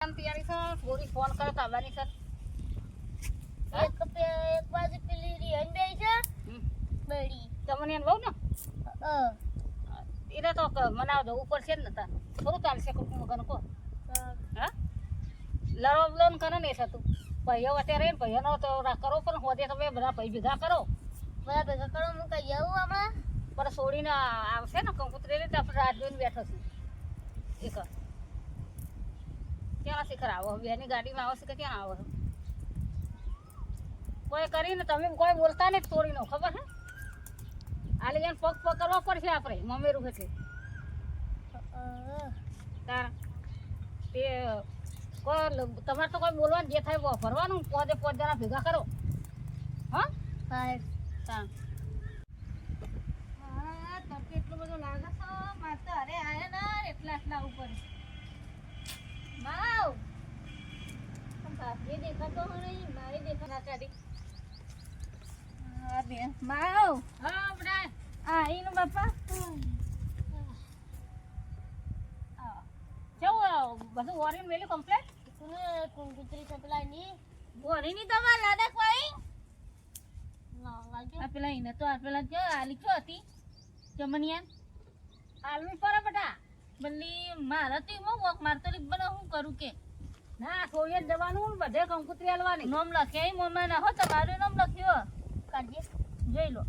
તૈયારી સર થોડી ફોન કરે તો આવવાની સર એક બાજુ પેલી રિયન બે છે બડી તમને એમ બહુ ને એને તો મનાવ દો ઉપર છે ને તાર થોડું ચાલશે કુટુંબ મગન કો હા લડો લોન કરે ને થતું ભાઈઓ અત્યારે ને ભાઈઓનો તો કરો પણ હોદે તમે બધા ભાઈ ભેગા કરો બધા ભેગા કરો હું કઈ આવું હમણાં પણ છોડીને આવશે ને કંકુતરી રીતે આપણે રાત જોઈને બેઠો છું એક ક્યાં શિખર આવો બેની ગાડીમાં આવો છે કે ક્યાં આવો કોઈ કરીને તમે કોઈ બોલતા નહીં છોડીનો ખબર છે આલી એને પગ પકડવા પડશે આપણે મમેરું એટલે તાર તે તમારે તો કોઈ બોલવાનું જે થાય ભરવાનું પોદે પોદ જણા ભેગા કરો હા હા તડકે એટલું બધું લાગે છે મારે તો અરે આયા ના એટલા ઉપર માવ ભાભી દેખાતો નહીં મારી દેખાના કાઢી બે માવ હા બડા આઈનો બાપા બધું વોરિન વેલી કમ્પ્લીટ કુંકુતરી ચપલાની વોરીની તમારે લાદા કોઈ ના લાગે આ પેલા એને તો આ પેલા જો આલી છો હતી જમનિયા આલવી પર બટા બલ્લી મારા તો એમાં વોક મારતો રીબને હું કરું કે ના થોડી જવાનું બધે કંકુતરી આલવાની નામ લખ્યા મમ્મા ના હો તમારું નામ લખ્યો કાઢીએ જોઈ લો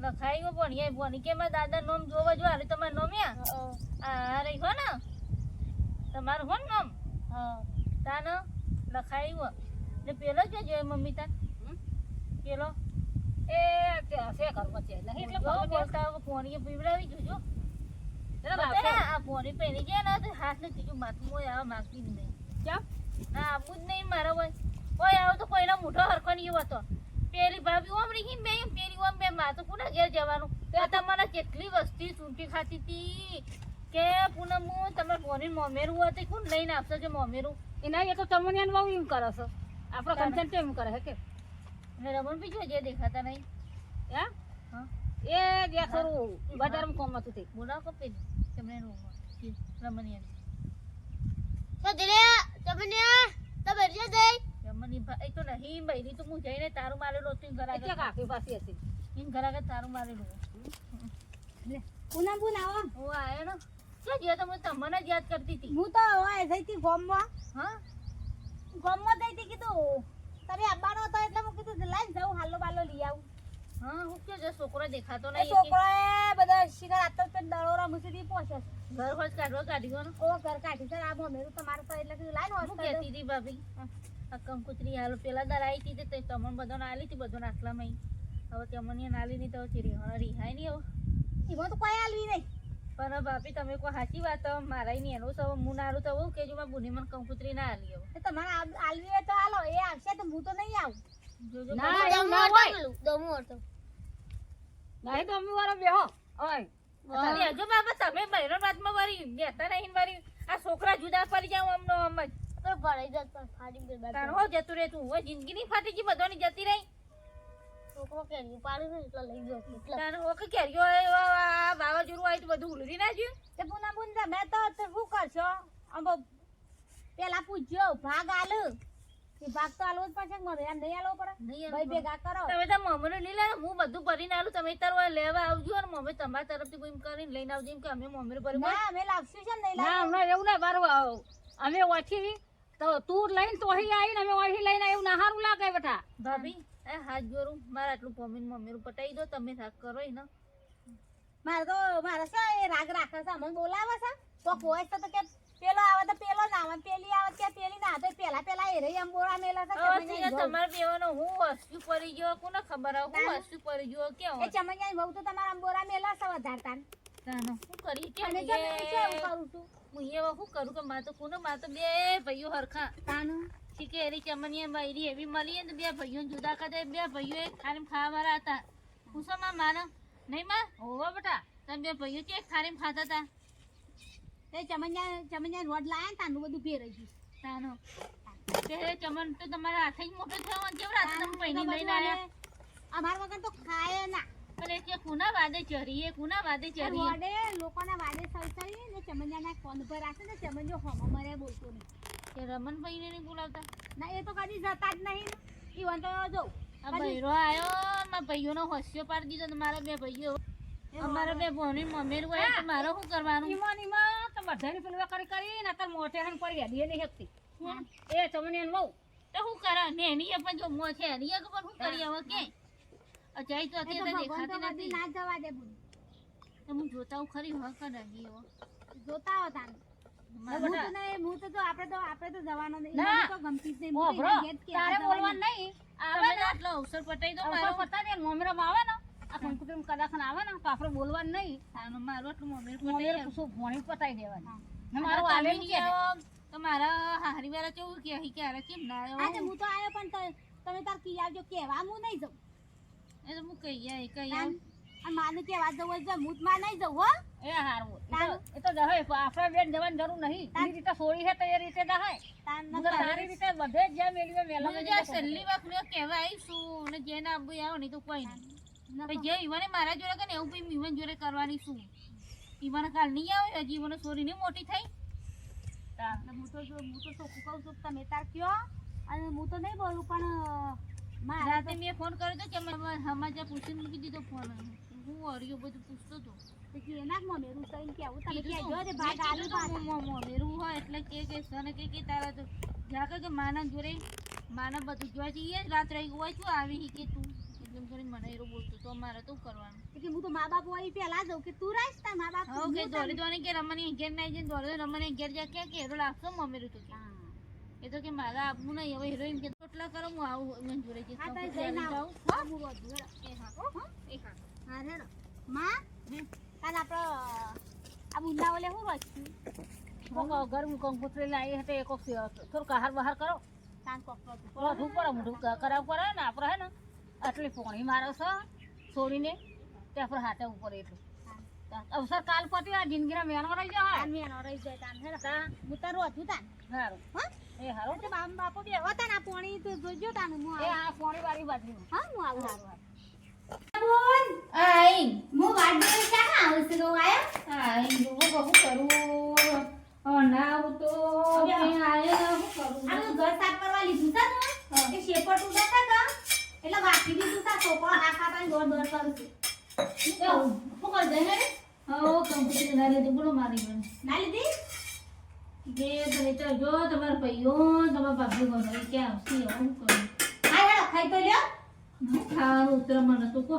લખાયું ભણીએ ભણી કે મારા દાદા નામ જોવા જો હારે તમારું નામ આ રહી હો ને તમારું હો ને નામ તાન લખાયું ને પેલો કે જોઈ મમ્મી તાન પેલો એ હશે ઘરમાં છે નહીં એટલે બોલતા ફોની પીવડાવી જોજો આ ફોની પહેરી ગયા ને હાથ ને ત્રીજું માથું હોય આવા માગતી જ નહીં ક્યાં ના આવું જ નહીં મારા હોય કોઈ આવો તો કોઈનો મોઢો હરખો નહીં હતો પેલી ભાભી ઓમ રહી બે પેલી ઓમ બે માં તો પુના ઘેર જવાનું તો તમારે કેટલી વસ્તી ચૂંટી ખાતી હતી કે પૂનમ હું તમારે ફોની મોમેરું હોય તો કોણ લઈને આપશો કે મોમેરું એના એ તો તમને બહુ એમ કરે છો આપણો કન્સેન્ટ એમ કરે હે કે રમણ બી જો જે દેખાતા નહીં હા એ જે ખરું બજારમાં કોમ હતું તે બોલાવ કપે તમને રમણીયા સદરે તમને તો બેઠી દે રમણી ભાઈ તો નહીં બૈરી તો હું જઈને તારું મારેલો તું ઘરા કે કાકી પાસે હતી ઇન ઘરા કે તારું મારેલું લે પૂનમ પૂન આવો ઓ આયો ને કે જે તો હું તમને જ યાદ કરતી હતી હું તો ઓય જઈ હતી ગોમમાં હા ગોમમાં જઈ હતી કીધું તમે આવવાનો હતો એટલે હું કીધું લાઈન જાઉં હાલો બાલો લઈ આવું હા હું કે જે છોકરો દેખાતો એ નહીં છોકરાએ બધા શિકાર આતો તો દળોરા મુસીથી પહોંચે ઘર ખોજ કાઢવા કાઢ્યો ને ઓ ઘર કાઢી સર આ મેરું તમારું તો એટલે કીધું લાઈન હું હોસ્પિટલ કહેતી હતી ભાભી આ કંકુતરી હાલ પેલા દર આવી હતી તે તમને બધાને આલી હતી બધો આટલામાં હવે તમને નાલી નહીં તો રિહાય નહીં હવે એમાં તો કોઈ આલવી નહીં પણ ભાભી તમે કોઈ સાચી વાત મારા નહીં એનું સૌ હું નારું તો હું કેજો માં બુની મને કંકુતરી ના આલી હવે તમારે આલવી હોય તો હાલો એ આવશે તો હું તો નહીં આવું જોજો ના એવું ના હોય દમું હતો નહીં તો અમે વાળો બેહો ઓય અરે હજુ બાબા તમે બહેરો રાતમાં વારી બેતા નહીં વારી આ છોકરા જુદા પડી જાવ અમનો અમ જ તો ભરાઈ જત પણ ફાડી ગઈ બાદ તાર હો જતું રે તું હો જિંદગી ની ફાટી ગઈ બધાની જતી રહી છોકરો કેરી પાડી ને એટલે લઈ ગયો એટલે તાર હો કે કેરીઓ આ વાવાઝોડું આવ્યું તો બધું ઉલરી નાખ્યું તે પુના પુના મેં તો શું કરશો આમ પેલા પૂછ્યો ભાગ આલ કે ભાગ તો આલવો જ પડશે મને એમ નહીં આલવો પડે ભાઈ ભેગા કરો તમે તો મમ્મીને લઈ લે હું બધું ભરીને આલું તમે તાર લેવા આવજો અને મમ્મી તમારા તરફથી કોઈ કરીને લઈને આવજો એમ કે અમે મમ્મીને ભરી ના અમે લાવશું છે નહીં ના હમણાં એવું ના બાર અમે ઓછી તો તું લઈને તો અહીં આવીને અમે અહીં લઈને એવું ના સારું લાગે બેટા ભાભી એ હાથ જોરું મારે આટલું મમ્મીનું પટાઈ દો તમે રાગ કરો ને મારે છે એ રાગ રાખે છે અમને બોલાવે છે તો કોઈ તો કે પેલો આવે તો પેલો ના આવે પેલી આવે કે પેલી ના તો પેલા એ રહી એમ બોલા મેલા છે તમારે બેવાનો હું વસ્તુ પડી ગયો કોને ખબર આવે હું વસ્તુ પડી ગયો કેવો એ ચમનિયા બહુ તો તમારા આમ બોરા મેલા છે વધારતા તાનો શું કરી કે અને કેમ એવું કરું છું હું એવા શું કરું કે માં તો કોને માં તો બે ભાઈઓ હરખા તાનું શીખે એરી ચમનિયા મારી એવી મળી ને બે ભાઈઓ જુદા કરે બે ભાઈઓ એક ખાલી ખાવા વાળા હતા પૂછો માં માના નહીં માં હોવા બેટા તમે બે ભાઈઓ કે ખારી ખાતા હતા તે ચમનિયા રોડ લાયા તાનું બધું ફેરાઈ ગયું તાનો તે ચમન તો તમારા હાથે જ મોટો થયો કેવડા તમે પૈણી લઈને આયા અમાર વગર તો ખાય ના અને કે કુના વાદે ચરીએ કુના વાદે ચરીએ વાડે લોકોના વાડે સળસળી ને ચમનિયાના કોન પર રાખે ને ચમનિયો હોમો મરે બોલતો નહીં. કે રમણભાઈને નહીં બોલાવતા ના એ તો કદી જતા જ નહીં ને. ઈવન તો જો આ ભૈરો આયો મારા ભાઈઓનો હોસ્યો પાડી દીધો તો મારા બે ભાઈઓ અમારા બે ભોની મમ્મી હોય તો મારે શું કરવાનું ઈમોનીમાં તો બધાની પેલું કરી ને અત્યારે મોઢે હન પડી હેડી નહીં શકતી. એ ચમનિયાને બહુ તો શું કરે ને એની પણ જો મો છે એની પણ શું કરી હવે કે અચાઈ તો એ તો અત્યારે ભગવાન તો દેખાતી કદી નથી ના જવા દે બોલ. તો હું જોતા હું ખરી હા કરાવી હવે જોતા હો તાને. હું તો જો આપણે તો જવાનો નહીં. ના. મને તો ગમતી જ નહીં. ઓ હું તો બ્રો, એના ઘેર જ તારે કહેવા બોલવાનું જવાની. નહીં. આવે ને આટલો અવસર પટાઈ દો મારો પતા દે મમ્મીરામ આવે ને આ કંકુતરી કદાચ આવે ને તો આપણે બોલવાનું નહીં. આનો મારો આટલું મમ્મી મમ્મીને પટાઈ શું ભોણી પતાઈ દેવાની. હા. ને મારો મારું આલે આલેલું છે ને. તો મારા હારી વાળા કેવું કે અહીં ક્યારે કેમ ના આજે આવ્યો હું તો આવ્યો પણ તમે તાર કી આવજો કહેવા હું નહીં જાઉં. એ તો હું કહી આય તાન. અને માને કહેવા જવું હોય તો હું જ માં નહીં જાઉં હો. એ હારું. તારું. એ તો જહે આપણે બેન જવાની જરૂર નહીં. તાર. એની રીતે સોરી છે તો એ રીતે જહાય. તાન હું તો તારી રીતે બધે જ જ્યાં મેળવ્યો મેલામાં હું જ્યાં છેલ્લી વખત કહેવા આવીશું અને જેને આબુ આવો નહીં તો કોઈ નહીં પછી જે ઈવાને મારા જોડે કરે ને એવું પછી ઈવન જોડે કરવાની શું ઈવાને કાલ નહીં આવે હજી ઈવાને સોરી નહીં મોટી થઈ હું તો ચોખ્ખું કહું છું કે તમે તાર કયો અને હું તો નહીં બોલું પણ મારા રાતે મેં ફોન કર્યો હતો કે મેં સમાચાર પૂછીને મૂકી દીધો ફોન હું ઓરિયો બધું પૂછતો હતો તો એના જ મમેરું થઈને કેવું તમે કીધું કહેજો તું. રે ભાગ આલી મેં કીધું તું મોમેરું હોય એટલે કે સને કે તારા તો જા કે માના જોડે માના બધું જોવા જઈએ રાત રહી હોય શું આવી કે તું એટલે એમ કરીને મને એરો બોલતો તો મારે તો કરવાનું કે હું તો મા બાપ હોય પહેલા જાઉં કે તું રાઈશ તાર મા બાપ હા કે દોડી દોડી કે રમણી ઘેર ના જઈને દોડી રમણી ઘેર જા કે હેરો લાગશો મમ્મી તો કે એ તો કે મારા આપવું નહીં હવે હિરોઈન કે ટોટલા કરો હું આવું મને જોડે કે હા તો તો જઈને જાઉં આવું હા હું રોજ હેડો. એ હા હો? એ હા હા હેડો માં તાન આપણે આ બુંદા ઓલે હું રાખ્યું કોક ગરમ કંકુતરી લાવી હતી એ કોક થોડું કહાર બહાર કરો. તાન કોકરો મોઢું પડે મોઢું કરાવ પડે ને આપણે હે ને આટલી પોણી મારે છે છોડીને તે આપણે હાથે ઉપર એટલું અવસર કાલ પતી આ જિંદગીના મેણો રહી જાય તાન મેનો રહી જાય તાન હેડો હું તાર રોજ તાન સારું હા એ હારું એટલે બાપો બે હોતા ને આ પોણી તો જોજો તાન હું એ આવું. આ પોણી વાળી બાજુ હા હું આવું સારું બોલ આઈ હું વાટ જોઈ ક્યાં આવું છે તો આયો આઈ જો બહુ કરું ના આવું તો હવે કે આયે હું કરું આ તો ઘર સાફ કરવા લીધું છે ને કે શેપટ ઉડાતા કા એટલે વાકી દીધું તા છોકરો આ ખાતા દોડ દોડ કરું છું શું કર દે હે હા કંપની ના લીધે બોલો મારી બેન ના લીધી કે તમે તો જો તમારા ભાઈઓ તમારા ભાભી ગયો કે આવશે હું કરું હા હેડો ખાઈ તો લ્યો હું ખાવાનું ઉતર મને તો કો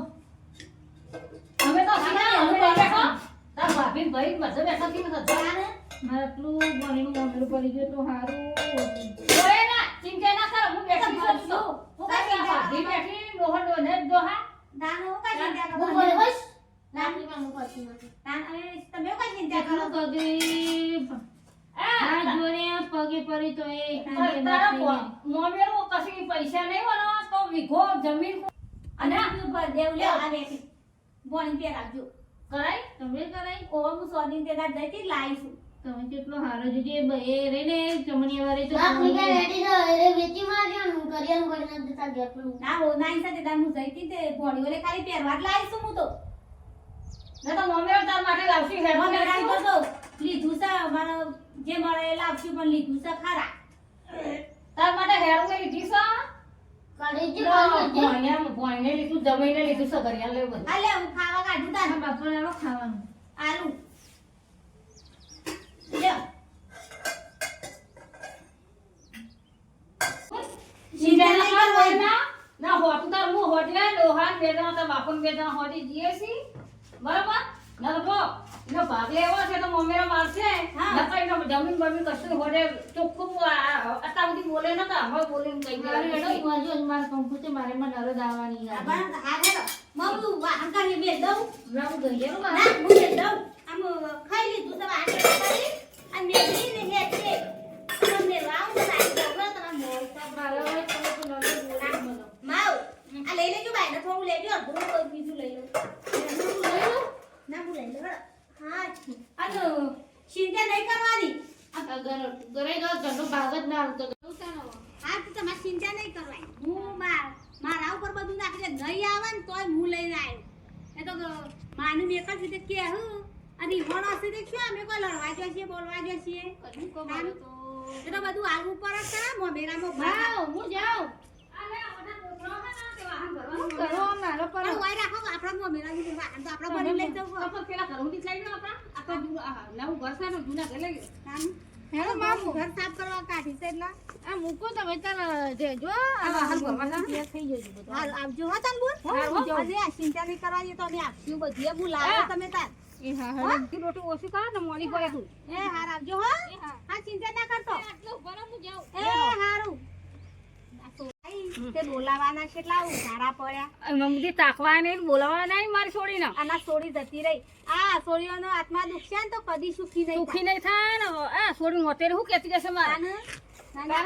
અમે તો હા, અમે હા, બેઠા તાર ભાભી ભાઈ બધા બેઠા કેમ હતા તાને મારે આટલું બોલીનું મમ્મી પડી ગયું તો સારું ઓય ના ચિંતા ના કર હું બેઠી છું ભરશું. હું કાઈ ભાભી બેઠી ડોહન ડોને જો હા તાને હું કઈ ચિંતા હું કરો બોલે બસ નાની માં હું કરતી નથી તાને તમે કઈ ચિંતા કરો કેટલું પગે આ જોડે પગે પડી તો એ તારા મોમેરો કસી પૈસા નહીં વનો તો વીઘો જમીન અને તું પર દેવ લ્યો આ બેઠી બોણી પે રાખજો કરાય તમે કરાય ઓ હું સોદીન તે દાદ જઈતી લાવીશું તમે કેટલો હારો જોજે એ રે ને ચમણીયા વારે તો ના હો ના સાથે દાદ હું જઈતી તે બોણી ઓલે ખાલી પહેરવા જ લાવીશું હું તો ન તો મોમેરો તાર માટે લાવશી હેડ મને રાઈ તો લીધું છે મારો જે મળે એ લાવશું પણ લીધું છે ખરા તાર માટે હેડ મે લીધી છે ભોયને લીધું જમીને લીધું છે ઘરિયા લેવું બધું આ લે હું ખાવા કાઢું તાર બાપા આવો ખાવાનું આલુ લ્યો ચિંતા ના કર હોય ના હોતું તાર હું હોટલે ડોહાન બેદા તાર બાપન બેદા હોટી જીએ છી બરાબર નરબો એનો ભાગ લેવો છે તો મોમેરો મારશે હા. નકર એનો જમીન બમીન કશું હોડે ચોખ્ખું અત્યાર સુધી બોલે નતા હવે બોલીને કહી મારે દેવાનું એડો માજો મારે કંકુતે મારે માં નરદ આવવાની આ યાર બન હા હેડો મમ્મી વાહન કરી બે દઉં લાવું ગઈ એનું ના હું બે દઉં આમ ખાઈ લીધું છે આને કરી અને મેગી ને હેઠે તમને રાઉન્ડ સાઈડ દઉં તમે મોર મારે હવે તમે તો નરદ બોલા મને માવ આ લઈ લેજો ભાઈ ને થોડું લેજો અડધું કોઈ બીજું લઈ લો ના હું લઈ લો હા અને ચિંતા નહીં કરવાની ઘરે ગયો ઘરનો ભાગ જ ના આવતો હા તો તમારે ચિંતા નહીં કરવાની હું મારા ઉપર બધું નાખી દે નહીં આવે ને તોય હું લઈને આવ્યો એ તો માનું મેં જ રીતે કહેવું અને ઈવણ હશે તે શું અમે કોઈ લડવા જઈએ બોલવા જઈએ કશું ખબર તો એ તો બધું હાલવું પડે છે મોમેરામાં જાઉં હું જાઉં અલે ઓના કોકરો હે ને તે વાહન ભરવાનું હું કરો મારો પર પણ વાય રાખો આપણા મોમેરાની વાહન તો આપણા બની લઈ જવું તો પેલા ઘરમાંથી લઈ લો આપણા આ તો નવું ઘર છે ને જૂના ઘર લઈ ગયો હેલો મામુ ઘર સાફ કરવા કાઢી છે એટલે આ મૂકો તમે તાર દેજો આ વાહન ભરવાના થઈ જજો બધું હાલ આવજો હો તન બોલ આજે આ ચિંતા નહીં કરવાની તો અમે આપશું બધી બોલાવો તમે તાર એ હા રોટી રોટી ઓછી કર ને મોડી પડે તું એ હાર આવજો હો હા ચિંતા ના કરતો આટલો ઉપર હું જાઉં એ હારું તે બોલાવાના કેટલા ઉધારા પડ્યા મમ્મી તાકવા નહીં બોલાવા નહીં મારી છોડીને આના છોડી જતી રહી આ છોડીઓનો આત્મા દુખશે ને તો કદી સુખી નહીં સુખી નહીં થાય ને આ છોડી મોતેરે શું કહેતી જશે મારે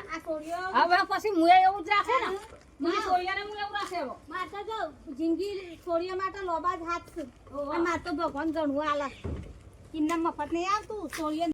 આ છોડીઓ હવે પછી મુએ એવું જ રાખે ને મારી છોડીયાને હું એવું રાખે હવે માર તો જો જિંદગી છોડીઓ માટે લોબા જ હાથ છે અને માર તો ભગવાન ઘણું આલે કિન્ના મફત નહીં આવતું છોડીઓ